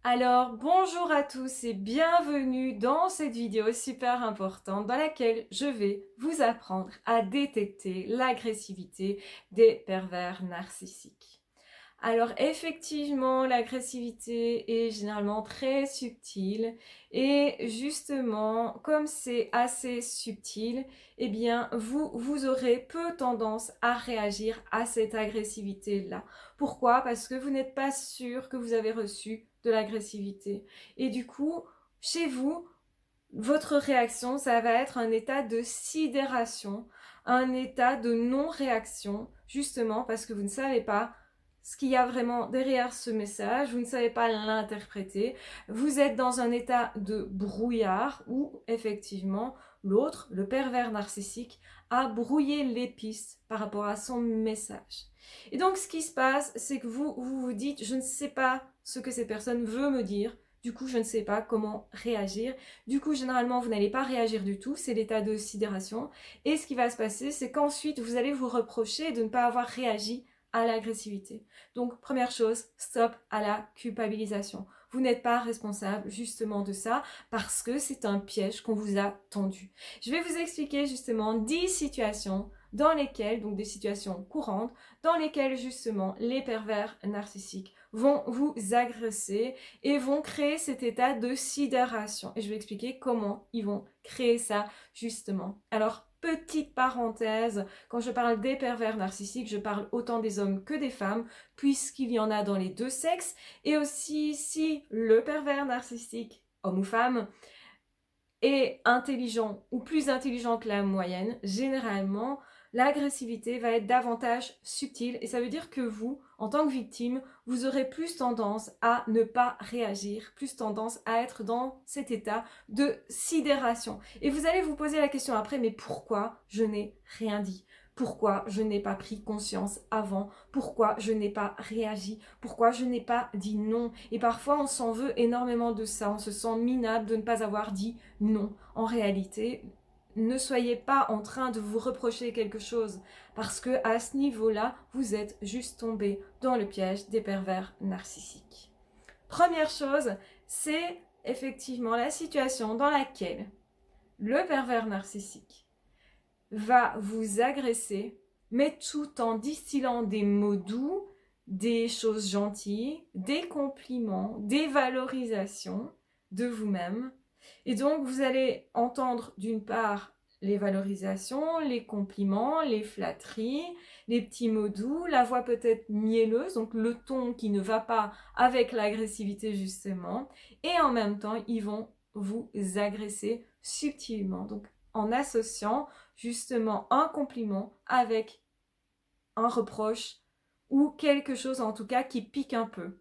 Alors, bonjour à tous et bienvenue dans cette vidéo super importante dans laquelle je vais vous apprendre à détecter l'agressivité des pervers narcissiques. Alors effectivement, l'agressivité est généralement très subtile et justement, comme c'est assez subtil, eh bien, vous aurez peu tendance à réagir à cette agressivité-là. Pourquoi? Parce que vous n'êtes pas sûr que vous avez reçu de l'agressivité. Et du coup, chez vous, votre réaction, ça va être un état de sidération, un état de non-réaction, justement parce que vous ne savez pas ce qu'il y a vraiment derrière ce message, vous ne savez pas l'interpréter, vous êtes dans un état de brouillard où effectivement l'autre, le pervers narcissique, a brouillé les pistes par rapport à son message. Et donc ce qui se passe, c'est que vous dites, je ne sais pas ce que cette personne veut me dire, du coup je ne sais pas comment réagir. Du coup, généralement, vous n'allez pas réagir du tout, c'est l'état de sidération. Et ce qui va se passer, c'est qu'ensuite, vous allez vous reprocher de ne pas avoir réagi à l'agressivité. Donc, première chose, stop à la culpabilisation. Vous n'êtes pas responsable justement de ça parce que c'est un piège qu'on vous a tendu. Je vais vous expliquer justement 10 situations dans lesquelles, donc des situations courantes, dans lesquelles justement les pervers narcissiques vont vous agresser et vont créer cet état de sidération. Et je vais expliquer comment ils vont créer ça justement. Alors, petite parenthèse, quand je parle des pervers narcissiques, je parle autant des hommes que des femmes, puisqu'il y en a dans les deux sexes, et aussi si le pervers narcissique, homme ou femme, est intelligent ou plus intelligent que la moyenne, généralement, l'agressivité va être davantage subtile et ça veut dire que vous, en tant que victime, vous aurez plus tendance à ne pas réagir, plus tendance à être dans cet état de sidération. Et vous allez vous poser la question après, mais pourquoi je n'ai rien dit? Pourquoi je n'ai pas pris conscience avant? Pourquoi je n'ai pas réagi? Pourquoi je n'ai pas dit non? Et parfois, on s'en veut énormément de ça. On se sent minable de ne pas avoir dit non. En réalité, ne soyez pas en train de vous reprocher quelque chose parce que à ce niveau-là, vous êtes juste tombé dans le piège des pervers narcissiques. Première chose, c'est effectivement la situation dans laquelle le pervers narcissique va vous agresser, mais tout en distillant des mots doux, des choses gentilles, des compliments, des valorisations de vous-même. Et donc, vous allez entendre d'une part les valorisations, les compliments, les flatteries, les petits mots doux, la voix peut-être mielleuse, donc le ton qui ne va pas avec l'agressivité justement, et en même temps, ils vont vous agresser subtilement, donc en associant justement un compliment avec un reproche ou quelque chose en tout cas qui pique un peu.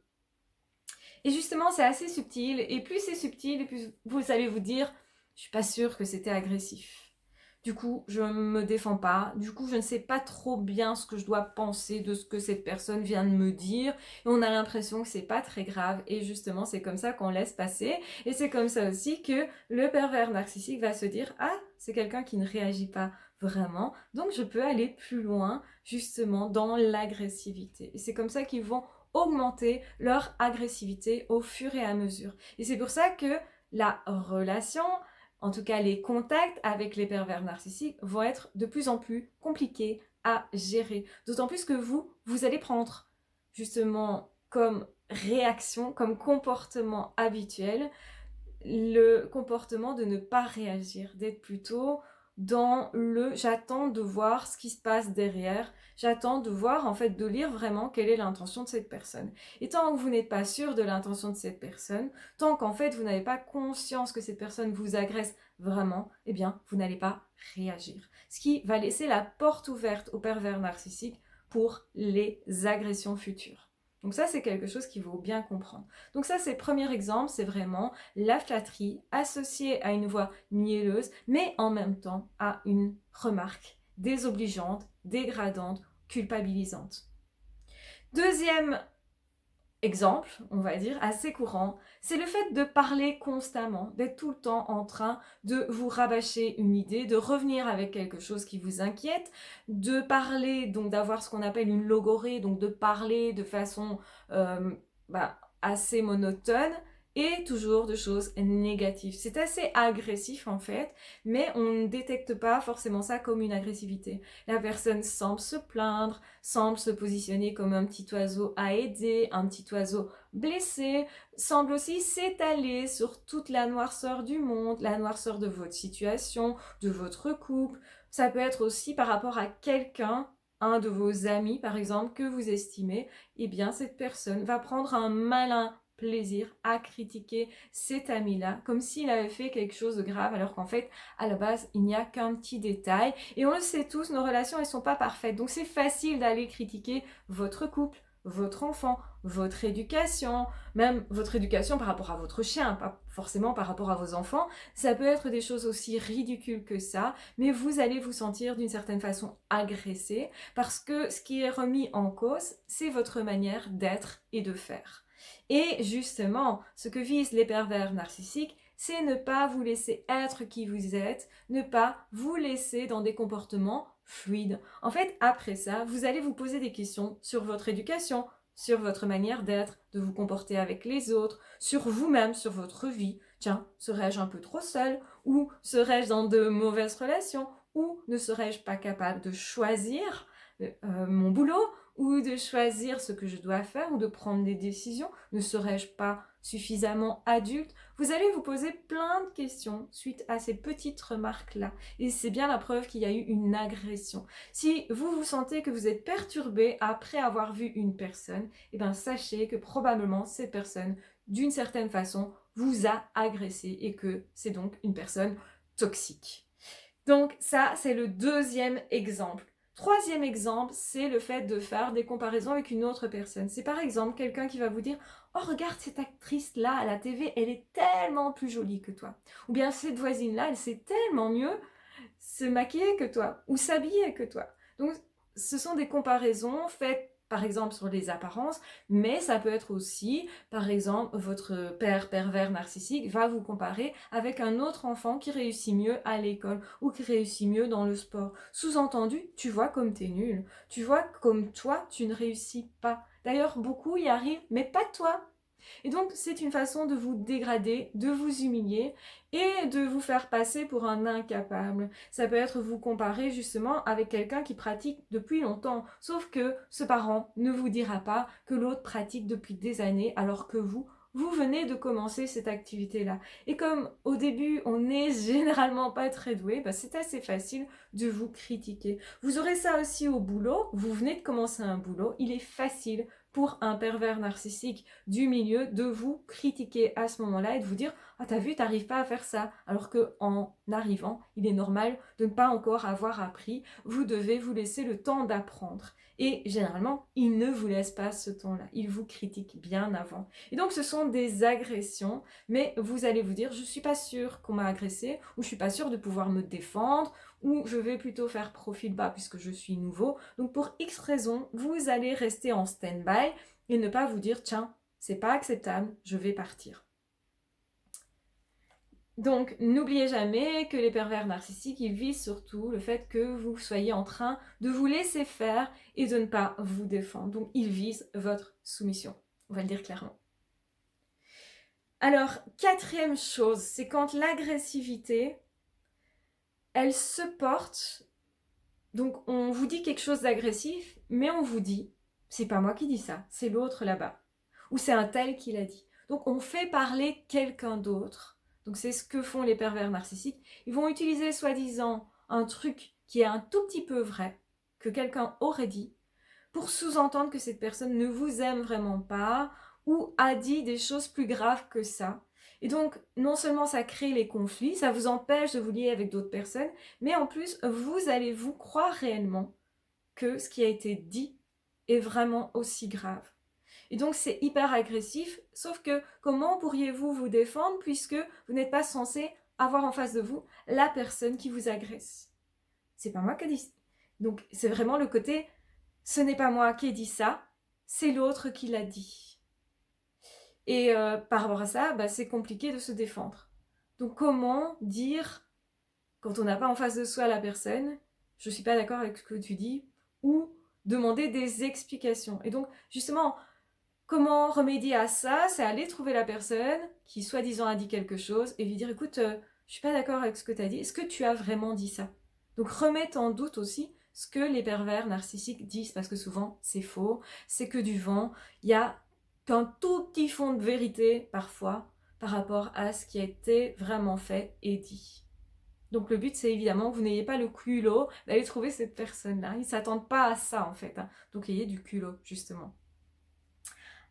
Et justement, c'est assez subtil, et plus c'est subtil, et plus vous allez vous dire, je suis pas sûre que c'était agressif. Du coup, je me défends pas. Du coup, je ne sais pas trop bien ce que je dois penser de ce que cette personne vient de me dire. Et on a l'impression que c'est pas très grave. Et justement, c'est comme ça qu'on laisse passer. Et c'est comme ça aussi que le pervers narcissique va se dire, ah, c'est quelqu'un qui ne réagit pas vraiment. Donc, je peux aller plus loin, justement, dans l'agressivité. Et c'est comme ça qu'ils vont augmenter leur agressivité au fur et à mesure. Et c'est pour ça que la relation, en tout cas les contacts avec les pervers narcissiques, vont être de plus en plus compliqués à gérer. D'autant plus que vous allez prendre justement comme réaction, comme comportement habituel, le comportement de ne pas réagir, d'être plutôt dans le j'attends de voir ce qui se passe derrière, j'attends de voir en fait de lire vraiment quelle est l'intention de cette personne. Et tant que vous n'êtes pas sûr de l'intention de cette personne, tant qu'en fait vous n'avez pas conscience que cette personne vous agresse vraiment, eh bien vous n'allez pas réagir. Ce qui va laisser la porte ouverte aux pervers narcissiques pour les agressions futures. Donc ça, c'est quelque chose qu'il faut bien comprendre. Donc ça, c'est le premier exemple, c'est vraiment la flatterie associée à une voix mielleuse, mais en même temps à une remarque désobligeante, dégradante, culpabilisante. Deuxième exemple, on va dire, assez courant, c'est le fait de parler constamment, d'être tout le temps en train de vous rabâcher une idée, de revenir avec quelque chose qui vous inquiète, de parler, donc d'avoir ce qu'on appelle une logorée, donc de parler de façon assez monotone, et toujours de choses négatives. C'est assez agressif en fait, mais on ne détecte pas forcément ça comme une agressivité. La personne semble se plaindre, semble se positionner comme un petit oiseau à aider, un petit oiseau blessé, semble aussi s'étaler sur toute la noirceur du monde, la noirceur de votre situation, de votre couple. Ça peut être aussi par rapport à quelqu'un, un de vos amis par exemple, que vous estimez, eh bien cette personne va prendre un malin plaisir à critiquer cet ami-là, comme s'il avait fait quelque chose de grave, alors qu'en fait, à la base, il n'y a qu'un petit détail. Et on le sait tous, nos relations, elles sont pas parfaites. Donc c'est facile d'aller critiquer votre couple, votre enfant, votre éducation, même votre éducation par rapport à votre chien, pas forcément par rapport à vos enfants. Ça peut être des choses aussi ridicules que ça, mais vous allez vous sentir d'une certaine façon agressé, parce que ce qui est remis en cause, c'est votre manière d'être et de faire. Et justement, ce que visent les pervers narcissiques, c'est ne pas vous laisser être qui vous êtes, ne pas vous laisser dans des comportements fluides. En fait, après ça, vous allez vous poser des questions sur votre éducation, sur votre manière d'être, de vous comporter avec les autres, sur vous-même, sur votre vie. Tiens, serais-je un peu trop seule? Ou serais-je dans de mauvaises relations? Ou ne serais-je pas capable de choisir mon boulot? Ou de choisir ce que je dois faire, ou de prendre des décisions? Ne serais-je pas suffisamment adulte? Vous allez vous poser plein de questions suite à ces petites remarques-là. Et c'est bien la preuve qu'il y a eu une agression. Si vous vous sentez que vous êtes perturbé après avoir vu une personne, eh bien sachez que probablement cette personne, d'une certaine façon, vous a agressé et que c'est donc une personne toxique. Donc ça, c'est le deuxième exemple. Troisième exemple, c'est le fait de faire des comparaisons avec une autre personne. C'est par exemple quelqu'un qui va vous dire « Oh, regarde cette actrice-là à la TV, elle est tellement plus jolie que toi. » Ou bien « Cette voisine-là, elle sait tellement mieux se maquiller que toi ou s'habiller que toi. » Donc, ce sont des comparaisons faites par exemple sur les apparences, mais ça peut être aussi, par exemple, votre père pervers narcissique va vous comparer avec un autre enfant qui réussit mieux à l'école ou qui réussit mieux dans le sport. Sous-entendu, tu vois comme t'es nul, tu vois comme toi, tu ne réussis pas. D'ailleurs, beaucoup y arrivent, mais pas toi. Et donc, c'est une façon de vous dégrader, de vous humilier et de vous faire passer pour un incapable. Ça peut être vous comparer justement avec quelqu'un qui pratique depuis longtemps, sauf que ce parent ne vous dira pas que l'autre pratique depuis des années alors que vous venez de commencer cette activité-là. Et comme au début, on n'est généralement pas très doué, bah c'est assez facile de vous critiquer. Vous aurez ça aussi au boulot, vous venez de commencer un boulot, il est facile pour un pervers narcissique du milieu de vous critiquer à ce moment-là et de vous dire « Ah, t'as vu, t'arrives pas à faire ça », alors qu'en arrivant, il est normal de ne pas encore avoir appris. Vous devez vous laisser le temps d'apprendre. Et généralement, il ne vous laisse pas ce temps-là. Il vous critique bien avant. Et donc, ce sont des agressions, mais vous allez vous dire « Je suis pas sûre qu'on m'a agressé » ou « Je suis pas sûre de pouvoir me défendre » ou je vais plutôt faire profil bas puisque je suis nouveau. Donc pour X raisons, vous allez rester en stand-by et ne pas vous dire tiens, c'est pas acceptable, je vais partir. Donc n'oubliez jamais que les pervers narcissiques, ils visent surtout le fait que vous soyez en train de vous laisser faire et de ne pas vous défendre. Donc ils visent votre soumission, on va le dire clairement. Alors, quatrième chose, c'est quand l'agressivité, elle se porte. Donc on vous dit quelque chose d'agressif, mais on vous dit, c'est pas moi qui dis ça, c'est l'autre là-bas. Ou c'est un tel qui l'a dit. Donc on fait parler quelqu'un d'autre. Donc c'est ce que font les pervers narcissiques. Ils vont utiliser soi-disant un truc qui est un tout petit peu vrai, que quelqu'un aurait dit, pour sous-entendre que cette personne ne vous aime vraiment pas ou a dit des choses plus graves que ça. Et donc, non seulement ça crée les conflits, ça vous empêche de vous lier avec d'autres personnes, mais en plus, vous allez vous croire réellement que ce qui a été dit est vraiment aussi grave. Et donc, c'est hyper agressif, sauf que comment pourriez-vous vous défendre puisque vous n'êtes pas censé avoir en face de vous la personne qui vous agresse? C'est pas moi qui ai dit. Donc, c'est vraiment le côté, ce n'est pas moi qui ai dit ça, c'est l'autre qui l'a dit. Et par rapport à ça, bah, c'est compliqué de se défendre. Donc comment dire, quand on n'a pas en face de soi la personne, je ne suis pas d'accord avec ce que tu dis, ou demander des explications. Et donc justement, Comment remédier à ça? C'est aller trouver la personne qui soi-disant a dit quelque chose et lui dire écoute, je suis pas d'accord avec ce que tu as dit, est-ce que tu as vraiment dit ça? Donc remettre en doute aussi ce que les pervers narcissiques disent parce que souvent c'est faux, c'est que du vent, il y a qu'un tout petit fond de vérité parfois par rapport à ce qui a été vraiment fait et dit. Donc le but c'est évidemment que vous n'ayez pas le culot d'aller trouver cette personne-là, ils ne s'attendent pas à ça en fait, hein. Donc ayez du culot justement.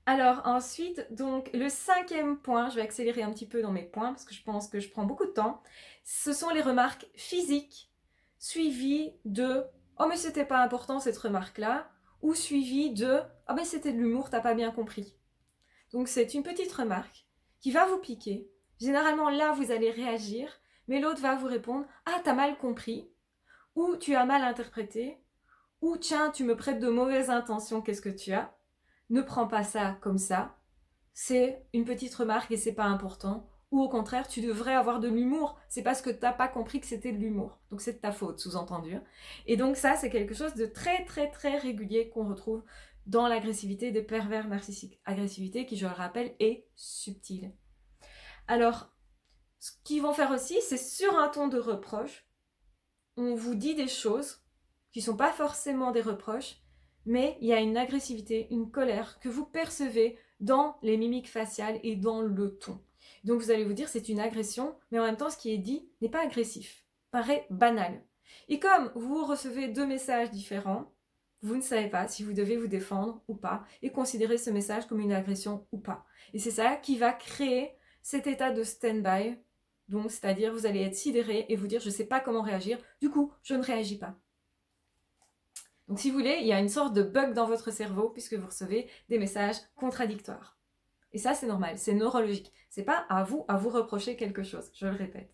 Alors ensuite, donc le 5e point, je vais accélérer un petit peu dans mes points parce que je pense que je prends beaucoup de temps, ce sont les remarques physiques suivies de « Oh mais c'était pas important cette remarque-là » ou suivies de « Oh mais c'était de l'humour, t'as pas bien compris ». Donc c'est une petite remarque qui va vous piquer. Généralement là vous allez réagir, mais l'autre va vous répondre « Ah t'as mal compris » ou « Tu as mal interprété » ou « Tiens tu me prêtes de mauvaises intentions, qu'est-ce que tu as ?» Ne prends pas ça comme ça, c'est une petite remarque et c'est pas important. Ou au contraire, tu devrais avoir de l'humour, c'est parce que t'as pas compris que c'était de l'humour. Donc c'est de ta faute, sous-entendu. Et donc ça, c'est quelque chose de très très très régulier qu'on retrouve dans l'agressivité des pervers narcissiques. Agressivité qui, je le rappelle, est subtile. Alors, ce qu'ils vont faire aussi, c'est sur un ton de reproche, on vous dit des choses qui sont pas forcément des reproches, mais il y a une agressivité, une colère que vous percevez dans les mimiques faciales et dans le ton. Donc vous allez vous dire c'est une agression, mais en même temps ce qui est dit n'est pas agressif, paraît banal. Et comme vous recevez 2 messages différents, vous ne savez pas si vous devez vous défendre ou pas et considérer ce message comme une agression ou pas. Et c'est ça qui va créer cet état de stand-by, donc c'est-à-dire vous allez être sidéré et vous dire je ne sais pas comment réagir, du coup je ne réagis pas. Donc si vous voulez, il y a une sorte de bug dans votre cerveau puisque vous recevez des messages contradictoires. Et ça, c'est normal, c'est neurologique. C'est pas à vous reprocher quelque chose, je le répète.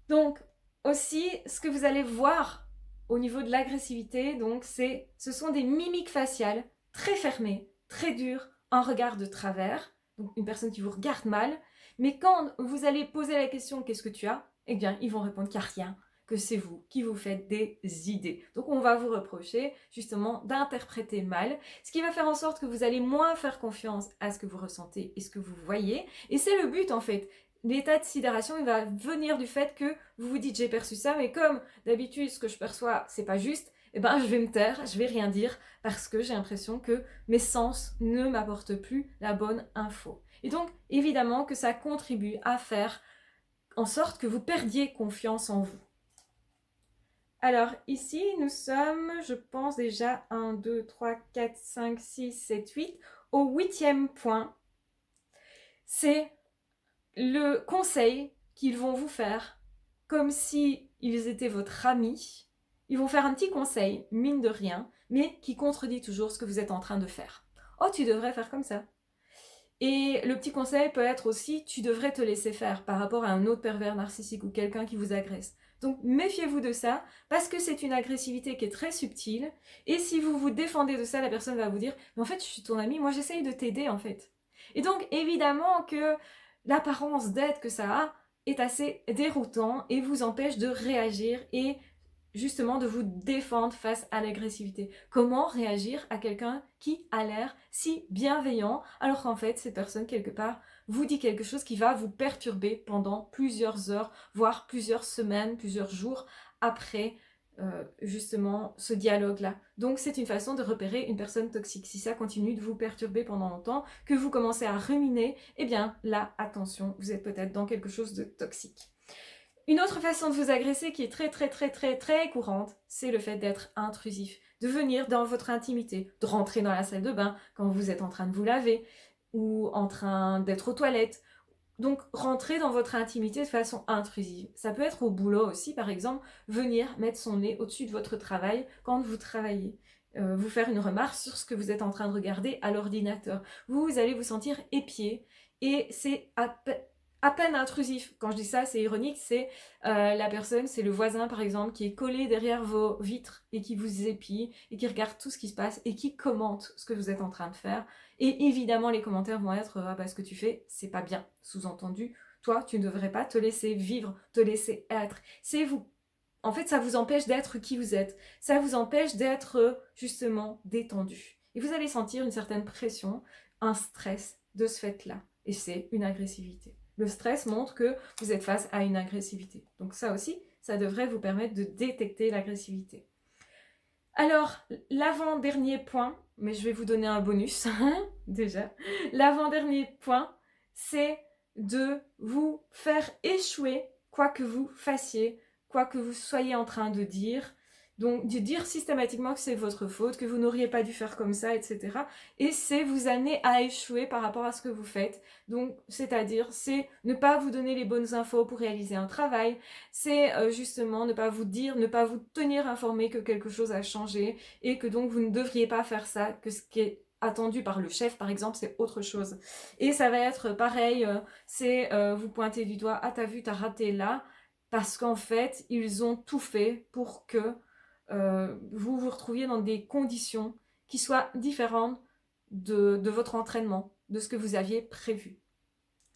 Donc aussi, ce que vous allez voir au niveau de l'agressivité, donc ce sont des mimiques faciales très fermées, très dures, un regard de travers, donc une personne qui vous regarde mal. Mais quand vous allez poser la question « Qu'est-ce que tu as ?», eh bien, ils vont répondre qu'il n'y a rien, que c'est vous qui vous faites des idées. Donc on va vous reprocher justement d'interpréter mal, ce qui va faire en sorte que vous allez moins faire confiance à ce que vous ressentez et ce que vous voyez. Et c'est le but en fait. L'état de sidération, il va venir du fait que vous vous dites j'ai perçu ça, mais comme d'habitude ce que je perçois c'est pas juste, eh ben je vais me taire, je vais rien dire parce que j'ai l'impression que mes sens ne m'apportent plus la bonne info. Et donc évidemment que ça contribue à faire en sorte que vous perdiez confiance en vous. Alors ici, nous sommes, je pense déjà 1, 2, 3, 4, 5, 6, 7, 8. Au 8e point, c'est le conseil qu'ils vont vous faire comme si ils étaient votre ami. Ils vont faire un petit conseil, mine de rien, mais qui contredit toujours ce que vous êtes en train de faire. Oh, tu devrais faire comme ça. Et le petit conseil peut être aussi, tu devrais te laisser faire par rapport à un autre pervers narcissique ou quelqu'un qui vous agresse. Donc méfiez-vous de ça, parce que c'est une agressivité qui est très subtile, et si vous vous défendez de ça, la personne va vous dire « Mais en fait, je suis ton ami, moi j'essaye de t'aider en fait. » Et donc évidemment que l'apparence d'aide que ça a est assez déroutant et vous empêche de réagir et justement de vous défendre face à l'agressivité. Comment réagir à quelqu'un qui a l'air si bienveillant alors qu'en fait cette personne quelque part vous dit quelque chose qui va vous perturber pendant plusieurs heures, voire plusieurs semaines, plusieurs jours après justement ce dialogue-là. Donc c'est une façon de repérer une personne toxique. Si ça continue de vous perturber pendant longtemps, que vous commencez à ruminer, eh bien là, attention, vous êtes peut-être dans quelque chose de toxique. Une autre façon de vous agresser qui est très courante, c'est le fait d'être intrusif, de venir dans votre intimité, de rentrer dans la salle de bain quand vous êtes en train de vous laver ou en train d'être aux toilettes. Donc rentrer dans votre intimité de façon intrusive. Ça peut être au boulot aussi, par exemple, venir mettre son nez au-dessus de votre travail quand vous travaillez. Vous faire une remarque sur ce que vous êtes en train de regarder à l'ordinateur. Vous allez vous sentir épié et c'est à peine intrusif. Quand je dis ça, c'est ironique, c'est la personne, c'est le voisin par exemple, qui est collé derrière vos vitres et qui vous épie et qui regarde tout ce qui se passe et qui commente ce que vous êtes en train de faire. Et évidemment, les commentaires vont être « Ah bah ce que tu fais, c'est pas bien ». Sous-entendu, toi, tu ne devrais pas te laisser vivre, te laisser être. C'est vous. En fait, ça vous empêche d'être qui vous êtes. Ça vous empêche d'être justement détendu. Et vous allez sentir une certaine pression un stress de ce fait-là. Et c'est une agressivité. Le stress montre que vous êtes face à une agressivité. Donc ça aussi, ça devrait vous permettre de détecter l'agressivité. Alors, l'avant-dernier point, mais je vais vous donner un bonus déjà. L'avant-dernier point, c'est de vous faire échouer quoi que vous fassiez, quoi que vous soyez en train de dire. Donc, de dire systématiquement que c'est votre faute, que vous n'auriez pas dû faire comme ça, etc. Et c'est vous amener à échouer par rapport à ce que vous faites. Donc, c'est-à-dire, c'est ne pas vous donner les bonnes infos pour réaliser un travail, c'est justement ne pas vous dire, ne pas vous tenir informé que quelque chose a changé et que donc vous ne devriez pas faire ça, que ce qui est attendu par le chef par exemple c'est autre chose. Et ça va être pareil, c'est vous pointer du doigt, ah t'as vu, t'as raté là, parce qu'en fait ils ont tout fait pour que vous vous retrouviez dans des conditions qui soient différentes de votre entraînement, de ce que vous aviez prévu.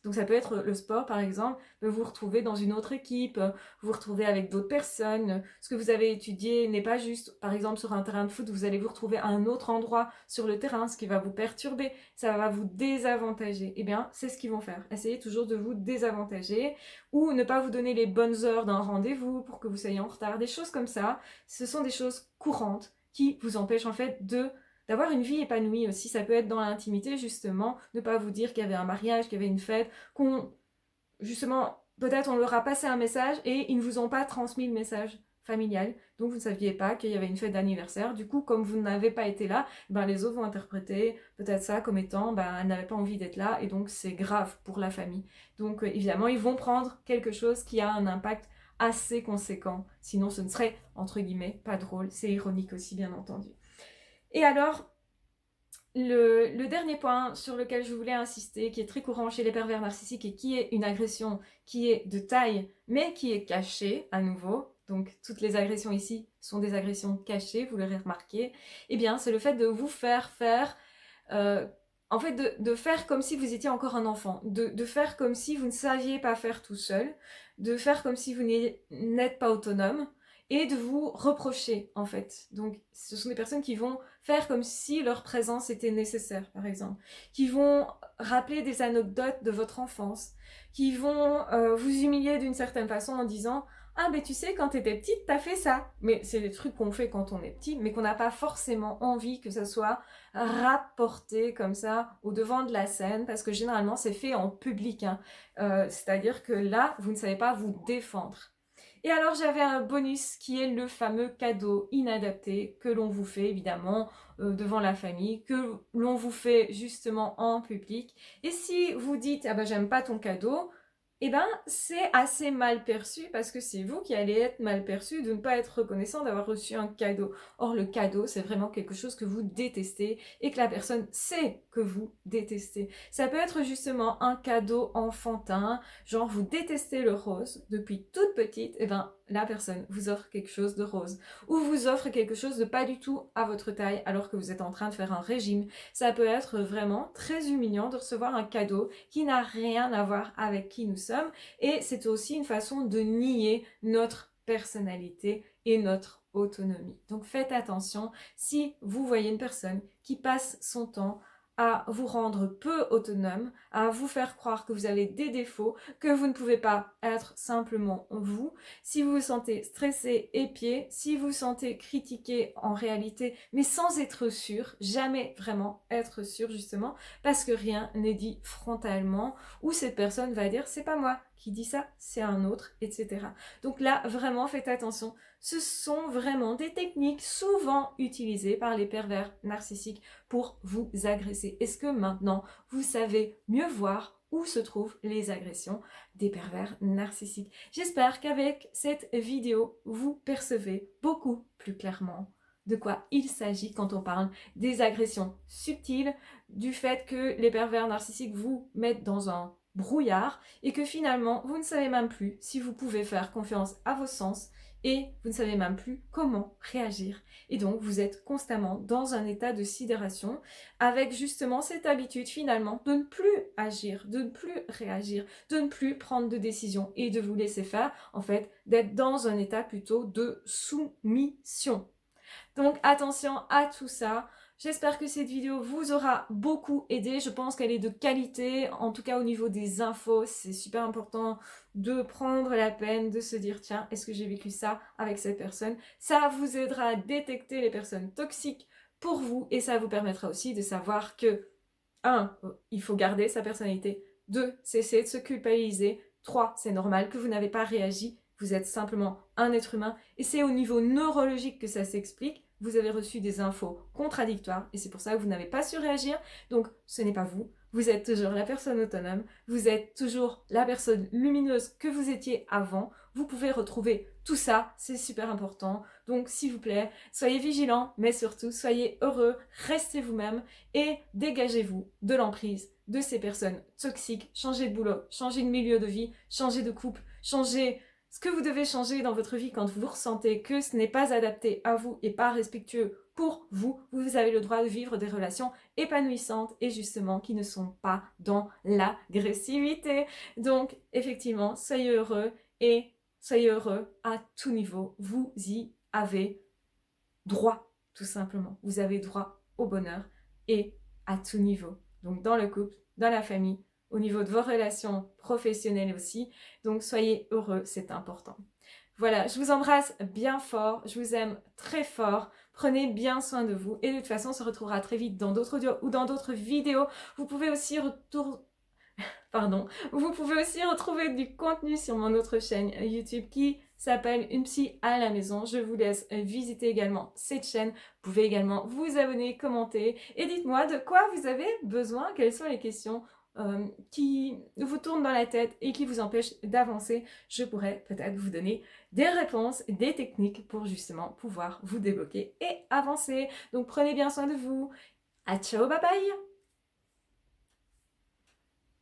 Donc ça peut être le sport par exemple, vous vous retrouvez dans une autre équipe, vous vous retrouvez avec d'autres personnes, ce que vous avez étudié n'est pas juste, par exemple sur un terrain de foot, vous allez vous retrouver à un autre endroit sur le terrain, ce qui va vous perturber, ça va vous désavantager. Eh bien, c'est ce qu'ils vont faire, essayez toujours de vous désavantager ou ne pas vous donner les bonnes heures d'un rendez-vous pour que vous soyez en retard, des choses comme ça, ce sont des choses courantes qui vous empêchent en fait d'avoir une vie épanouie aussi. Ça peut être dans l'intimité justement, ne pas vous dire qu'il y avait un mariage, qu'il y avait une fête, justement, peut-être on leur a passé un message et ils ne vous ont pas transmis le message familial, donc vous ne saviez pas qu'il y avait une fête d'anniversaire. Du coup, comme vous n'avez pas été là, ben les autres vont interpréter peut-être ça comme étant elle n'avait pas envie d'être là et donc c'est grave pour la famille. Donc évidemment, ils vont prendre quelque chose qui a un impact assez conséquent, sinon ce ne serait entre guillemets pas drôle, c'est ironique aussi bien entendu. Et alors, le dernier point sur lequel je voulais insister, qui est très courant chez les pervers narcissiques et qui est une agression qui est de taille, mais qui est cachée à nouveau, donc toutes les agressions ici sont des agressions cachées, vous l'aurez remarqué, eh bien c'est le fait de vous faire faire, en fait de faire comme si vous étiez encore un enfant, de faire comme si vous ne saviez pas faire tout seul, de faire comme si vous n'êtes pas autonome, et de vous reprocher en fait. Donc ce sont des personnes qui vont faire comme si leur présence était nécessaire par exemple, qui vont rappeler des anecdotes de votre enfance, qui vont vous humilier d'une certaine façon en disant « Ah ben tu sais quand t'étais petite t'as fait ça ». Mais c'est des trucs qu'on fait quand on est petit mais qu'on n'a pas forcément envie que ça soit rapporté comme ça au devant de la scène parce que généralement c'est fait en public, hein. C'est-à-dire que là vous ne savez pas vous défendre. Et alors j'avais un bonus qui est le fameux cadeau inadapté que l'on vous fait évidemment devant la famille, que l'on vous fait justement en public. Et si vous dites « Ah ben j'aime pas ton cadeau », eh ben c'est assez mal perçu parce que c'est vous qui allez être mal perçu de ne pas être reconnaissant d'avoir reçu un cadeau. Or le cadeau c'est vraiment quelque chose que vous détestez et que la personne sait que vous détestez. Ça peut être justement un cadeau enfantin, genre vous détestez le rose depuis toute petite, et ben la personne vous offre quelque chose de rose ou vous offre quelque chose de pas du tout à votre taille alors que vous êtes en train de faire un régime. Ça peut être vraiment très humiliant de recevoir un cadeau qui n'a rien à voir avec qui nous sommes et c'est aussi une façon de nier notre personnalité et notre autonomie. Donc faites attention si vous voyez une personne qui passe son temps à vous rendre peu autonome, à vous faire croire que vous avez des défauts, que vous ne pouvez pas être simplement vous. Si vous vous sentez stressé, épié, si vous vous sentez critiqué en réalité, mais sans être sûr, jamais vraiment être sûr justement, parce que rien n'est dit frontalement, ou cette personne va dire c'est pas moi qui dit ça, c'est un autre, etc. Donc là, vraiment faites attention. Ce sont vraiment des techniques souvent utilisées par les pervers narcissiques pour vous agresser. Est-ce que maintenant, vous savez mieux voir où se trouvent les agressions des pervers narcissiques? J'espère qu'avec cette vidéo, vous percevez beaucoup plus clairement de quoi il s'agit quand on parle des agressions subtiles, du fait que les pervers narcissiques vous mettent dans un brouillard et que finalement, vous ne savez même plus si vous pouvez faire confiance à vos sens et vous ne savez même plus comment réagir. Et donc, vous êtes constamment dans un état de sidération avec justement cette habitude finalement de ne plus agir, de ne plus réagir, de ne plus prendre de décision et de vous laisser faire, en fait, d'être dans un état plutôt de soumission. Donc, attention à tout ça. J'espère que cette vidéo vous aura beaucoup aidé. Je pense qu'elle est de qualité, en tout cas au niveau des infos. C'est super important de prendre la peine de se dire, tiens, est-ce que j'ai vécu ça avec cette personne? Ça vous aidera à détecter les personnes toxiques pour vous et ça vous permettra aussi de savoir que 1. Il faut garder sa personnalité. 2. Cesser de se culpabiliser. 3. C'est normal que vous n'avez pas réagi. Vous êtes simplement un être humain. Et c'est au niveau neurologique que ça s'explique. Vous avez reçu des infos contradictoires et c'est pour ça que vous n'avez pas su réagir. Donc, ce n'est pas vous. Vous êtes toujours la personne autonome. Vous êtes toujours la personne lumineuse que vous étiez avant. Vous pouvez retrouver tout ça. C'est super important. Donc, s'il vous plaît, soyez vigilants, mais surtout, soyez heureux. Restez vous-même et dégagez-vous de l'emprise de ces personnes toxiques. Changez de boulot, changez de milieu de vie, changez de couple, changez ce que vous devez changer dans votre vie quand vous ressentez que ce n'est pas adapté à vous et pas respectueux pour vous. Vous avez le droit de vivre des relations épanouissantes et justement qui ne sont pas dans l'agressivité. Donc effectivement, soyez heureux et soyez heureux à tout niveau. Vous y avez droit, tout simplement. Vous avez droit au bonheur et à tout niveau. Donc dans le couple, dans la famille, au niveau de vos relations professionnelles aussi. Donc soyez heureux, c'est important. Voilà, je vous embrasse bien fort, je vous aime très fort. Prenez bien soin de vous et de toute façon, on se retrouvera très vite dans d'autres audios ou dans d'autres vidéos. Vous pouvez aussi vous pouvez aussi retrouver du contenu sur mon autre chaîne YouTube qui s'appelle Une psy à la maison. Je vous laisse visiter également cette chaîne. Vous pouvez également vous abonner, commenter et dites-moi de quoi vous avez besoin, quelles sont les questions qui vous tournent dans la tête et qui vous empêchent d'avancer. Je pourrais peut-être vous donner des réponses, des techniques pour justement pouvoir vous débloquer et avancer. Donc prenez bien soin de vous. À ciao, bye bye!